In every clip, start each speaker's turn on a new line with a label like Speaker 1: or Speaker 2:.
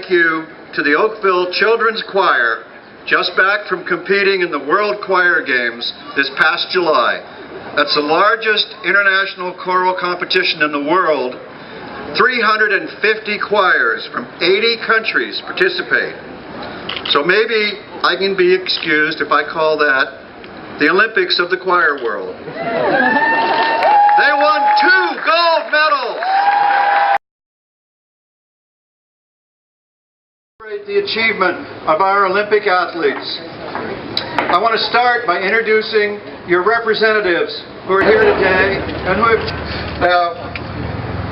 Speaker 1: you to the Oakville Children's Choir, just back from competing in the World Choir Games this past July. That's the largest international choral competition in the world. 350 choirs from 80 countries participate. So maybe I can be excused if I call that the Olympics of the choir world. They won 2 gold medals! The achievement of our Olympic athletes. I want to start by introducing your representatives who are here today and who have... Now,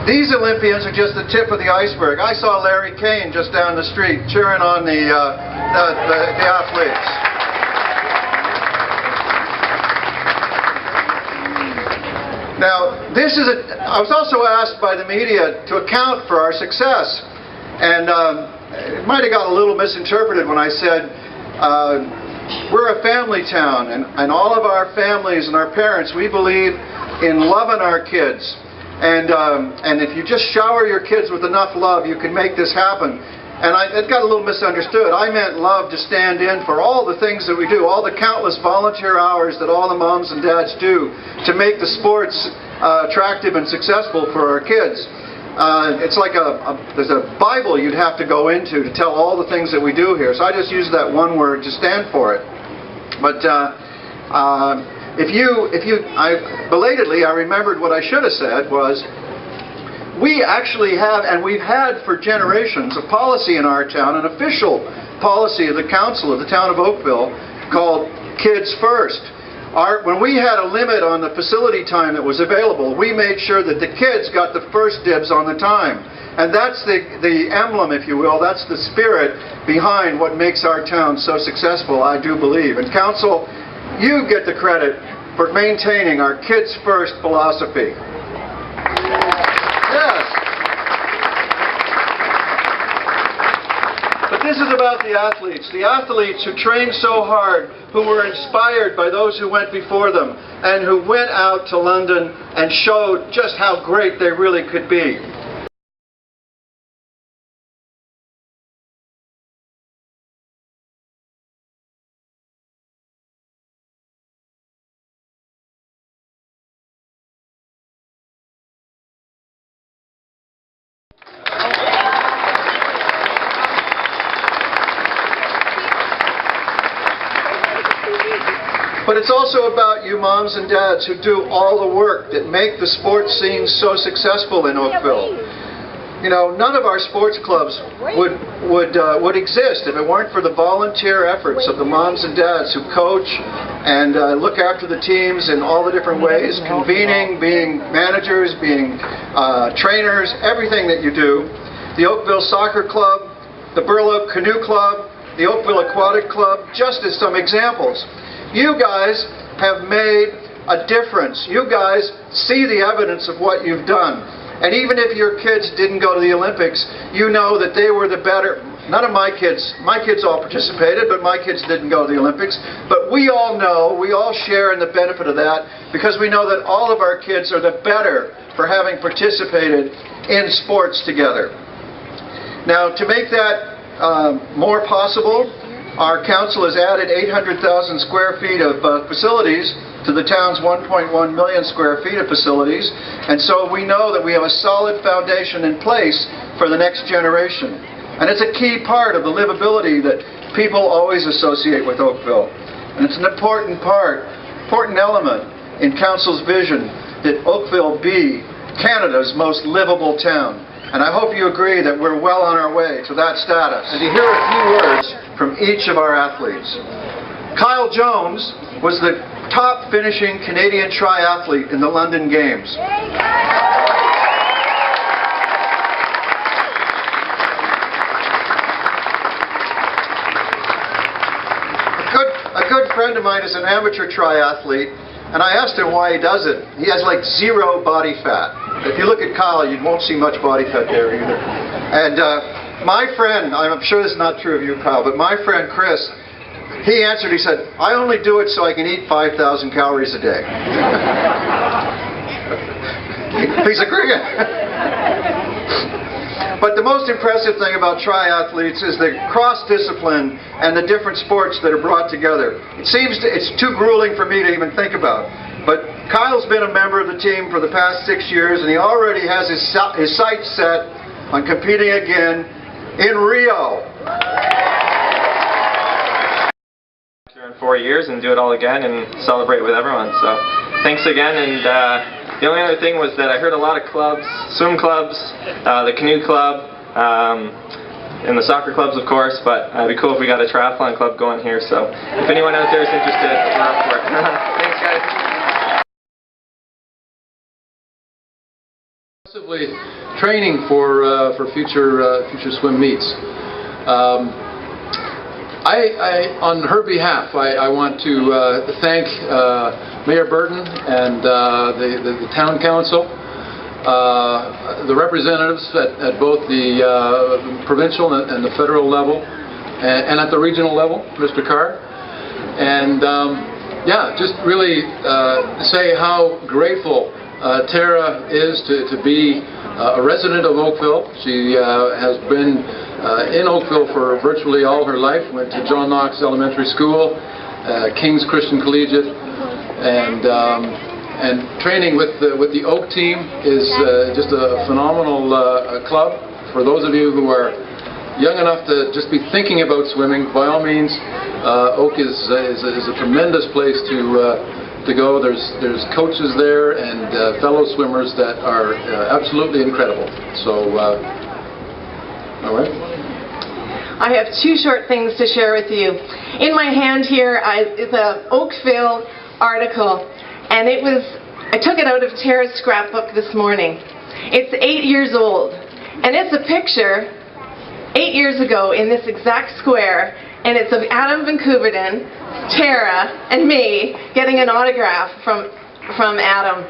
Speaker 1: these Olympians are just the tip of the iceberg. I saw Larry Kane just down the street cheering on the athletes. Now, I was also asked by the media to account for our success. And it might have got a little misinterpreted when I said we're a family town, and all of our families and our parents, we believe in loving our kids. And if you just shower your kids with enough love, you can make this happen. And it got a little misunderstood. I meant love to stand in for all the things that we do, all the countless volunteer hours that all the moms and dads do to make the sports attractive and successful for our kids. It's like there's a Bible you'd have to go into to tell all the things that we do here. So I just used that one word to stand for it. But belatedly, I remembered what I should have said was, we actually have, and we've had for generations, a policy in our town, an official policy of the council of the town of Oakville called Kids First. When we had a limit on the facility time that was available, we made sure that the kids got the first dibs on the time. And that's the emblem, if you will, that's the spirit behind what makes our town so successful, I do believe. And council, you get the credit for maintaining our Kids First philosophy. Yes. But this is about the athletes who trained so hard, who were inspired by those who went before them, and who went out to London and showed just how great they really could be. But it's also about you moms and dads who do all the work that make the sports scene so successful in Oakville. You know, none of our sports clubs would exist if it weren't for the volunteer efforts of the moms and dads who coach and look after the teams in all the different ways, convening, being managers, being trainers, everything that you do. The Oakville Soccer Club, the Burloak Canoe Club, the Oakville Aquatic Club, just as some examples. You guys have made a difference. You guys see the evidence of what you've done. And even if your kids didn't go to the Olympics, you know that they were the better. None of my kids all participated, but my kids didn't go to the Olympics. But we all know, we all share in the benefit of that, because we know that all of our kids are the better for having participated in sports together. Now, to make that more possible, our council has added 800,000 square feet of facilities to the town's 1.1 million square feet of facilities. And so we know that we have a solid foundation in place for the next generation. And it's a key part of the livability that people always associate with Oakville. And it's an important element in council's vision that Oakville be Canada's most livable town. And I hope you agree that we're well on our way to that status. And to hear a few words from each of our athletes. Kyle Jones was the top finishing Canadian triathlete in the London Games. A good friend of mine is an amateur triathlete, and I asked him why he does it. He has like 0 body fat. If you look at Kyle, you won't see much body fat there either. And my friend, I'm sure this is not true of you, Kyle, but my friend Chris, he answered, he said, I only do it so I can eat 5,000 calories a day. He's agreeing. But the most impressive thing about triathletes is the cross-discipline and the different sports that are brought together. It's too grueling for me to even think about. But Kyle's been a member of the team for the past 6 years, and he already has his sights set on competing again in Rio.
Speaker 2: In 4 years and do it all again and celebrate with everyone. So thanks again. And the only other thing was that I heard a lot of clubs, swim clubs, the canoe club, and the soccer clubs, of course. But it'd be cool if we got a triathlon club going here. So if anyone out there is interested, we're up for it. Thanks, guys.
Speaker 3: Training for future swim meets. On her behalf, I want to thank Mayor Burton and the Town Council, the representatives at both the provincial and the federal level, and at the regional level, Mr. Carr, and yeah, just really say how grateful Tara is to be a resident of Oakville. She has been in Oakville for virtually all her life. Went to John Knox Elementary School, King's Christian Collegiate, and training with the Oak team is just a phenomenal club. For those of you who are young enough to just be thinking about swimming, by all means, Oak is a tremendous place to go. There's coaches there and fellow swimmers that are absolutely incredible. So, all right.
Speaker 4: I have two short things to share with you. In my hand here is an Oakville article, and I took it out of Tara's scrapbook this morning. It's 8 years old, and it's a picture 8 years ago in this exact square, and it's of Adam van Koeverden, Tara, and me getting an autograph from Adam.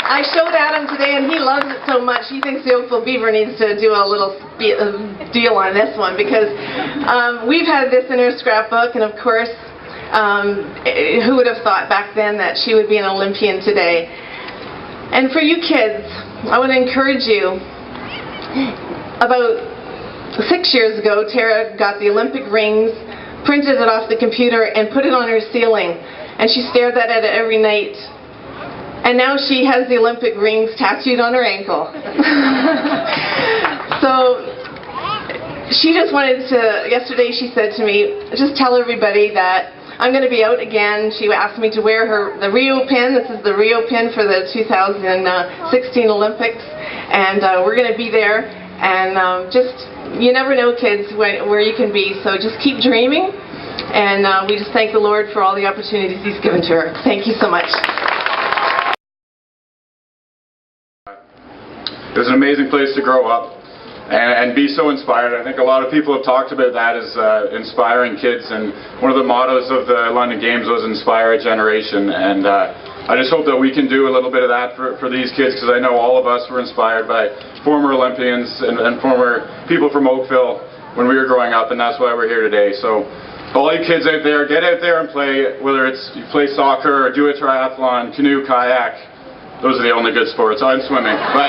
Speaker 4: I showed Adam today, and he loves it so much. He thinks the Oakville Beaver needs to do a little deal on this one, because we've had this in her scrapbook, and of course, who would have thought back then that she would be an Olympian today? And for you kids, I want to encourage you. About 6 years ago, Tara got the Olympic rings, printed it off the computer, and put it on her ceiling. And she stared at it every night. And now she has the Olympic rings tattooed on her ankle. So she just wanted to, yesterday she said to me, just tell everybody that I'm going to be out again. She asked me to wear the Rio pin. This is the Rio pin for the 2016 Olympics. And we're going to be there. And you never know, kids, where you can be. So just keep dreaming. And we just thank the Lord for all the opportunities He's given to her. Thank you so much.
Speaker 5: It was an amazing place to grow up and be so inspired. I think a lot of people have talked about that as inspiring kids, and one of the mottos of the London Games was inspire a generation, and I just hope that we can do a little bit of that for these kids, because I know all of us were inspired by former Olympians and former people from Oakville when we were growing up, and that's why we're here today. So all you kids out there, get out there and play, whether it's you play soccer or do a triathlon, canoe, kayak. Those are the only good sports. I'm swimming, but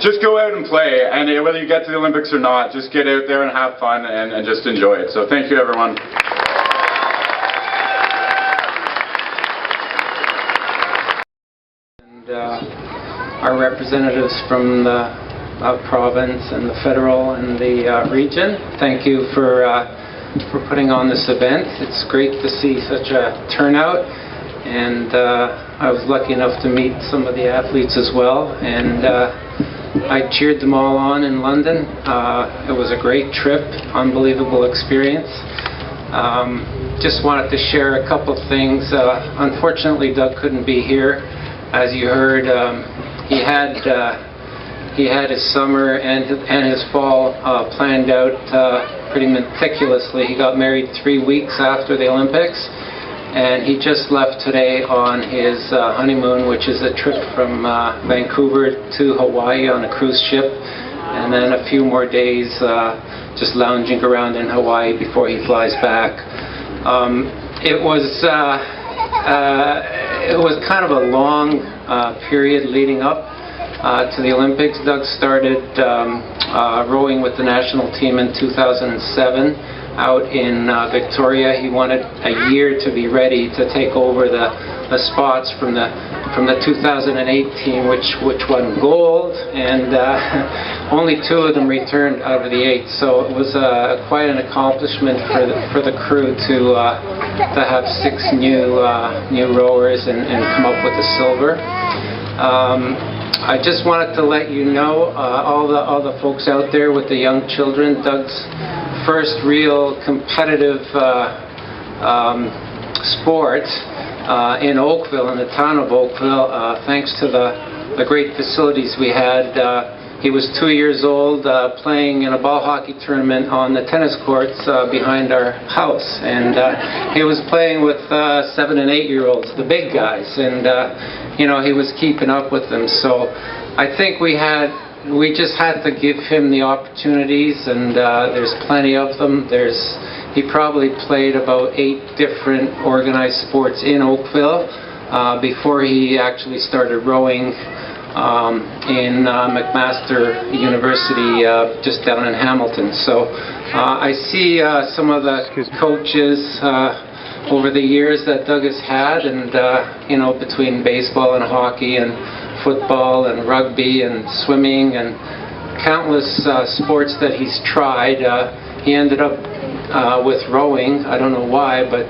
Speaker 5: just go out and play, and whether you get to the Olympics or not, just get out there and have fun and just enjoy it. So thank you, everyone.
Speaker 6: And our representatives from the province and the federal and the region, thank you for putting on this event. It's great to see such a turnout. And I was lucky enough to meet some of the athletes as well, and I cheered them all on in London. It was a great trip, unbelievable experience. Just wanted to share a couple things. Unfortunately, Doug couldn't be here. As you heard, he had his summer and his fall planned out pretty meticulously. He got married 3 weeks after the Olympics. And he just left today on his honeymoon, which is a trip from Vancouver to Hawaii on a cruise ship, and then a few more days just lounging around in Hawaii before he flies back. It was it was kind of a long period leading up to the Olympics. Doug started rowing with the national team in 2007 out in Victoria. He wanted a year to be ready to take over the spots from the 2008 team, which won gold, and only 2 of them returned out of the 8. So it was quite an accomplishment for the crew to have 6 new rowers and come up with the silver. I just wanted to let you know, all the folks out there with the young children, Doug's first real competitive sport in Oakville, in the town of Oakville, thanks to the great facilities we had. He was 2 years old, playing in a ball hockey tournament on the tennis courts behind our house, and he was playing with 7- and 8-year-olds, the big guys, and you know, he was keeping up with them. So I think we just had to give him the opportunities, and there's plenty of them. He probably played about 8 different organized sports in Oakville before he actually started rowing in McMaster University just down in Hamilton. So I see some of the coaches over the years that Doug has had, and you know, between baseball and hockey and football and rugby and swimming and countless sports that he's tried, he ended up with rowing. I don't know why, but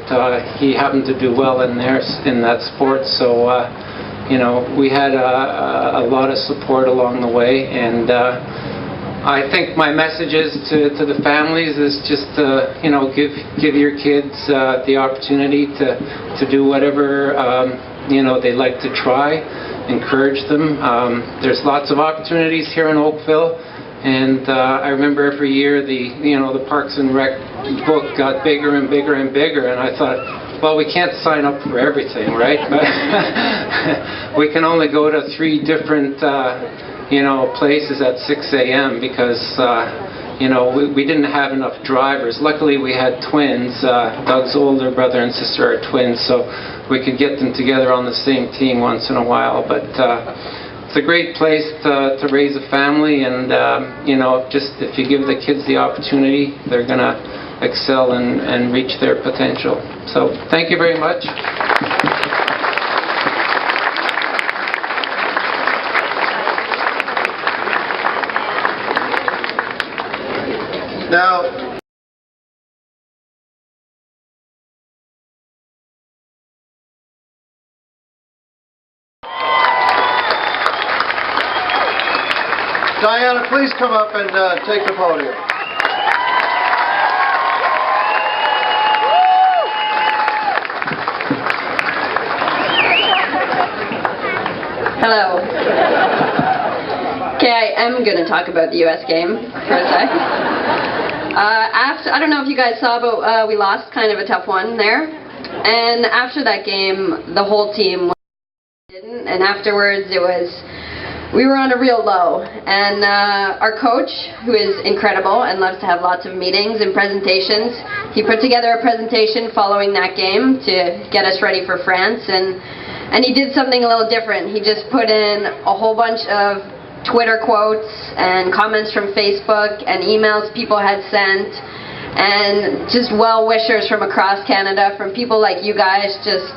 Speaker 6: he happened to do well in that sport. So you know, we had a lot of support along the way, and I think my messages to the families is just you know, give your kids the opportunity to do whatever you know, they like to try. Encourage them. There's lots of opportunities here in Oakville, and I remember every year the Parks and Rec book got bigger and bigger and bigger, and I thought, well, we can't sign up for everything, right? But we can only go to 3 different you know, places at 6 a.m. because you know, we didn't have enough drivers. Luckily we had twins. Doug's older brother and sister are twins, so we could get them together on the same team once in a while. But it's a great place to raise a family, and you know, just if you give the kids the opportunity, they're gonna excel and reach their potential. So thank you very much.
Speaker 1: Now, Diana, please come up and take the podium.
Speaker 7: Hello. Okay, I am going to talk about the U.S. game for a sec. I don't know if you guys saw, but we lost kind of a tough one there. And after that game, the whole team didn't. And afterwards, we were on a real low. And our coach, who is incredible and loves to have lots of meetings and presentations, he put together a presentation following that game to get us ready for France. And he did something a little different. He just put in a whole bunch of Twitter quotes and comments from Facebook and emails people had sent, and just well-wishers from across Canada, from people like you guys, just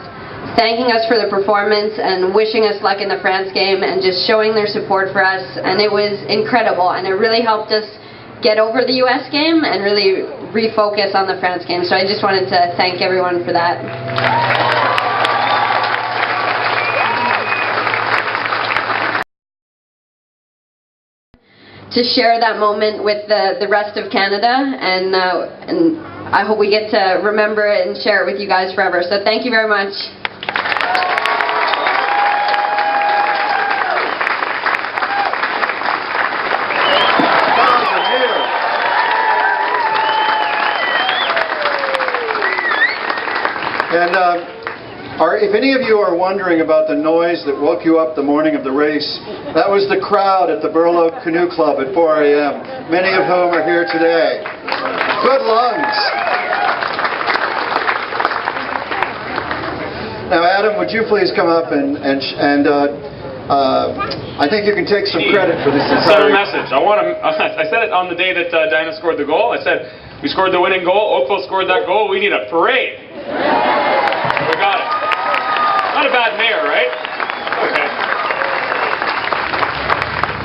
Speaker 7: thanking us for the performance and wishing us luck in the France game and just showing their support for us. And it was incredible, and it really helped us get over the US game and really refocus on the France game. So I just wanted to thank everyone for that. To share that moment with the rest of Canada, and I hope we get to remember it and share it with you guys forever. So thank you very much.
Speaker 1: And if any of you are wondering about the noise that woke you up the morning of the race, that was the crowd at the Burloak Canoe Club at 4 a.m., many of whom are here today. Good lungs. Now, Adam, would you please come up and I think you can take some credit for this.
Speaker 8: Send a message. I said it on the day that Diana scored the goal. I said, we scored the winning goal. Oakville scored that goal. We need a parade. We got it. Not a bad mayor, right? Okay.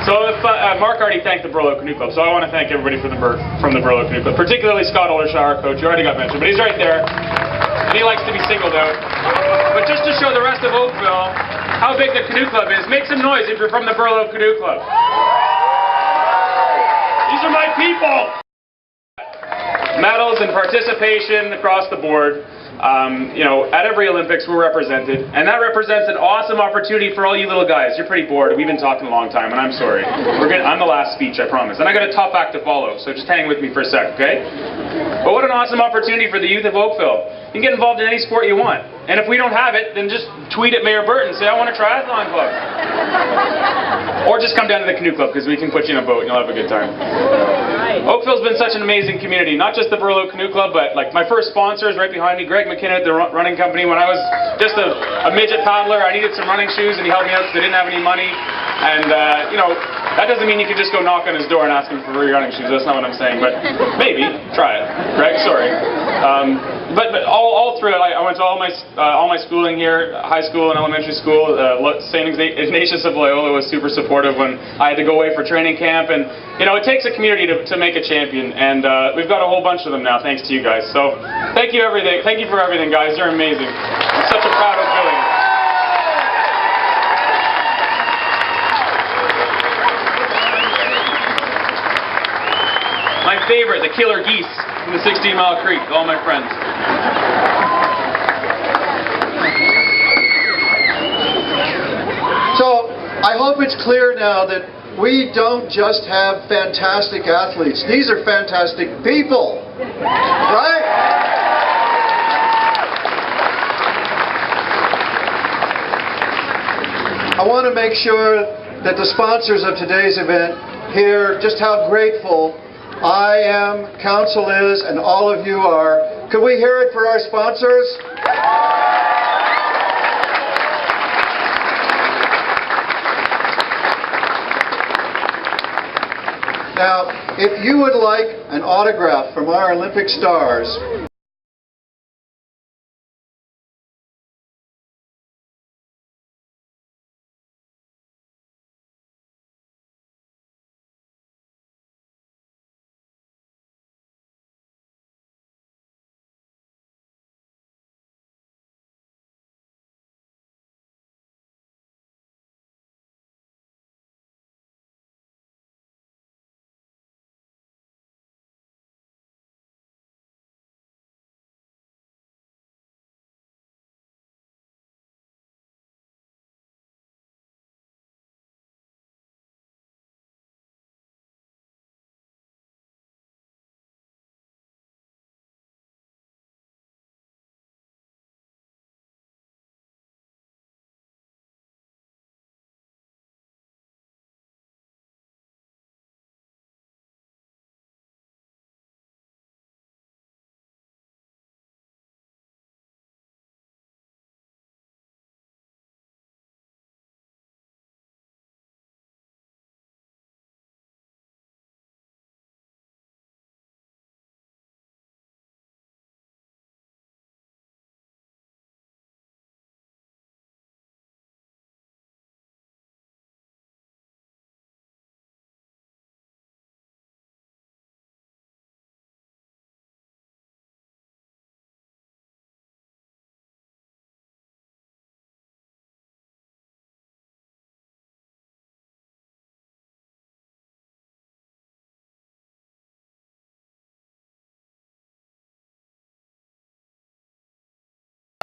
Speaker 8: So if Mark already thanked the Burloak Canoe Club, so I want to thank everybody from the Burloak Canoe Club, particularly Scott Oldershaw, our coach. You already got mentioned, but he's right there, and he likes to be singled out. But just to show the rest of Oakville how big the canoe club is, make some noise if you're from the Burloak Canoe Club. These are my people. Medals and participation across the board. You know, at every Olympics we're represented, and that represents an awesome opportunity for all you little guys. You're pretty bored. We've been talking a long time, and I'm sorry. I'm the last speech, I promise. And I got a tough act to follow, so just hang with me for a sec, okay? But what an awesome opportunity for the youth of Oakville. You can get involved in any sport you want. And if we don't have it, then just tweet at Mayor Burton and say, I want a triathlon club. Or just come down to the canoe club, because we can put you in a boat and you'll have a good time. Oakville's been such an amazing community. Not just the Burloak Canoe Club, but like my first sponsors right behind me, Greg McKinnon at the running company. When I was just a midget paddler, I needed some running shoes and he helped me out because I didn't have any money. And, you know, that doesn't mean you can just go knock on his door and ask him for running shoes. That's not what I'm saying, but maybe. Try it. Greg, sorry. But all through it, I went to all my schooling here, high school and elementary school. St. Ignatius of Loyola was super supportive when I had to go away for training camp. And, you know, it takes a community to make a champion. And we've got a whole bunch of them now, thanks to you guys. So thank you for everything, guys. You're amazing. I'm such a proud Oakvillian. My favorite, the killer geese from the 16 Mile Creek, all my friends.
Speaker 1: So, I hope it's clear now that we don't just have fantastic athletes. These are fantastic people, right? I want to make sure that the sponsors of today's event hear just how grateful I am, council is, and all of you are. Could we hear it for our sponsors? Now, if you would like an autograph from our Olympic stars,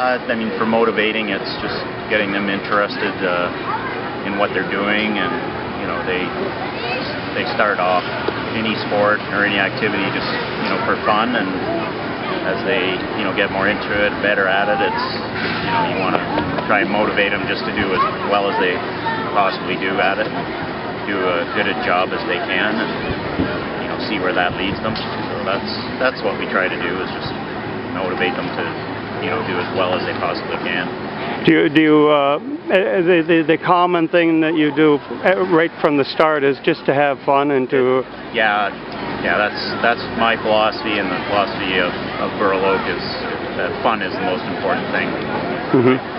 Speaker 9: I mean, for motivating, it's just getting them interested in what they're doing, and you know, they start off any sport or any activity just for fun, and as they get more into it, better at it, it's you want to try and motivate them just to do as well as they possibly do at it, do a good a job as they can, and see where that leads them. So that's what we try to do, is just motivate them to do as well as they possibly can.
Speaker 10: The common thing that you do right from the start is just to have fun and to...
Speaker 9: Yeah, that's my philosophy, and the philosophy of Burloak is that fun is the most important thing.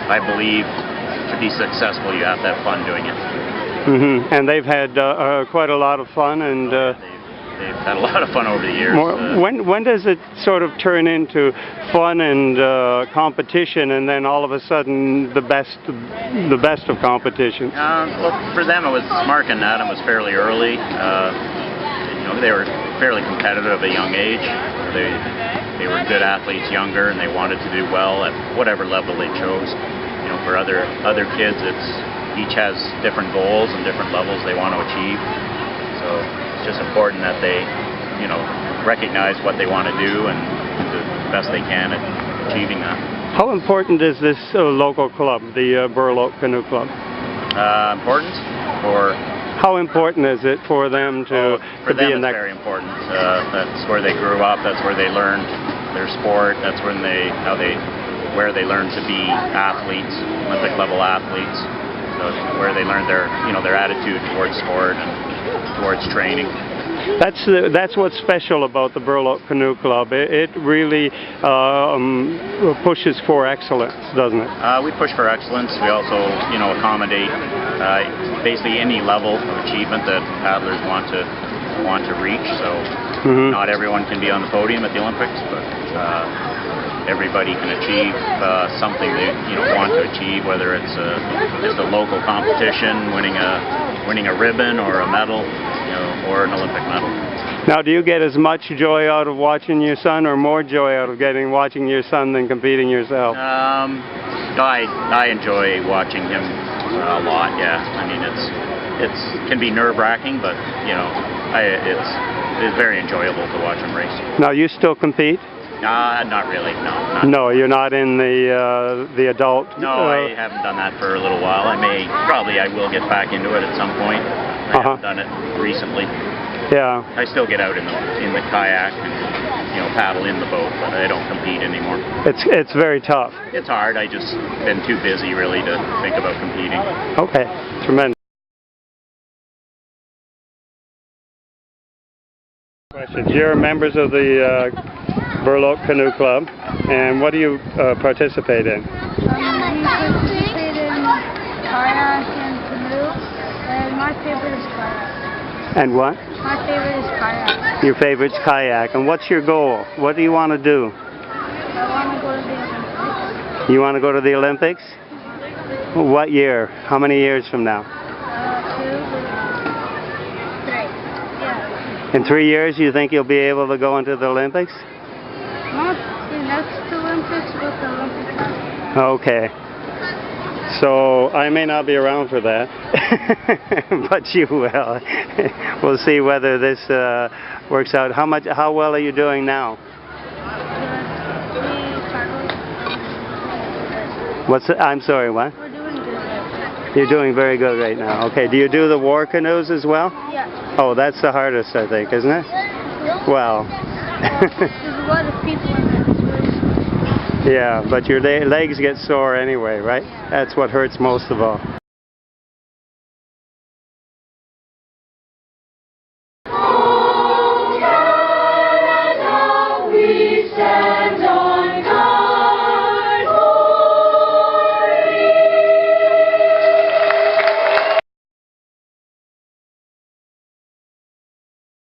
Speaker 9: I believe to be successful you have to have fun doing it.
Speaker 10: And they've had quite a lot of fun, and
Speaker 9: they've had a lot of fun over the years.
Speaker 10: When does it sort of turn into fun and competition, and then all of a sudden the best of competition?
Speaker 9: Well, for them it was Mark and Adam was fairly early. They were fairly competitive at a young age. They were good athletes younger, and they wanted to do well at whatever level they chose. For other kids, each has different goals and different levels they want to achieve. So it's just important that they, recognize what they want to do and do the best they can at achieving that.
Speaker 10: How important is this local club, the Burloak Canoe Club?
Speaker 9: Important? For...
Speaker 10: How important is it for them to
Speaker 9: be in that?
Speaker 10: For them, it's
Speaker 9: very important. That's where they grew up. That's where they learned their sport. That's where they learned to be athletes, Olympic level athletes. So where they learned their attitude towards sport and towards training.
Speaker 10: That's what's special about the Burloak Canoe Club. It really pushes for excellence, doesn't it?
Speaker 9: We push for excellence. We also, accommodate basically any level of achievement that paddlers want to reach. So not everyone can be on the podium at the Olympics, but everybody can achieve something they want to achieve, whether it's just a local competition, winning a ribbon or a medal, or an Olympic medal.
Speaker 10: Now, do you get as much joy out of watching your son, or more joy out of watching your son than competing yourself?
Speaker 9: I enjoy watching him a lot. Yeah, I mean it can be nerve-wracking, but it's very enjoyable to watch him race.
Speaker 10: Now, you still compete?
Speaker 9: Not really. No.
Speaker 10: No, you're not in the adult.
Speaker 9: No, I haven't done that for a little while. I will get back into it at some point. I haven't done it recently.
Speaker 10: Yeah.
Speaker 9: I still get out in the kayak and paddle in the boat, but I don't compete anymore.
Speaker 10: It's very tough.
Speaker 9: It's hard. I just been too busy really to think about competing.
Speaker 10: Okay, tremendous. Questions. You're members of the Burloak Canoe Club, and what do you participate in?
Speaker 11: We participate in kayak and canoe, and my favorite is kayak.
Speaker 10: And what?
Speaker 11: My favorite is kayak.
Speaker 10: Your favorite's kayak. And what's your goal? What do you want to do?
Speaker 11: I want to go to the Olympics.
Speaker 10: You want to go to the Olympics? What year? How many years from now?
Speaker 11: 2 to 3. Yeah.
Speaker 10: In 3 years, you think you'll be able to go into the Olympics?
Speaker 11: Not the next Olympics, but the Olympics after.
Speaker 10: Okay. So I may not be around for that, but you will. We'll see whether this works out. How well are you doing now? I'm sorry, what?
Speaker 11: We're doing good.
Speaker 10: You're doing very good right now. Okay. Do you do the war canoes as well?
Speaker 11: Yeah.
Speaker 10: Oh, that's the hardest, I think, isn't it? Well.
Speaker 11: There's a lot of people in that swim.
Speaker 10: Yeah, but your legs get sore anyway, right? That's what hurts most of all.